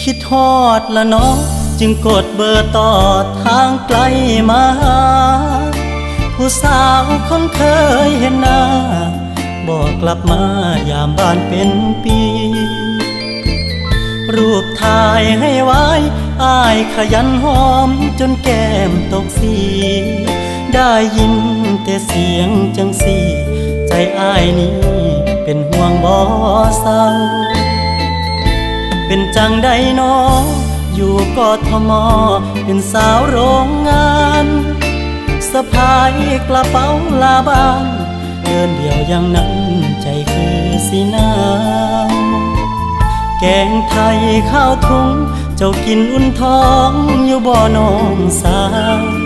คิดฮอดละเนาะจึงกดเบอร์ต่อทางไกลมาหาผู้สาวคนเคยเห็นหน้าบอกกลับมายามบ้านเป็นปีรูปถ่ายให้ไว้อ้ายขยันหอมจนแก้มตกสีได้ยินแต่เสียงจังสีใจอ้ายนี้เป็นห่วงบ่เศร้าเป็นจังใดน้ออยู่กทมเป็นสาวโรงงานสะพายกระเป๋าลาบ้านเดินเดี่ยวอย่างนั้นใจคือสีหนาวแกงไทยข้าวทุงเจ้ากินอุ่นท้องอยู่บ่น้องสาว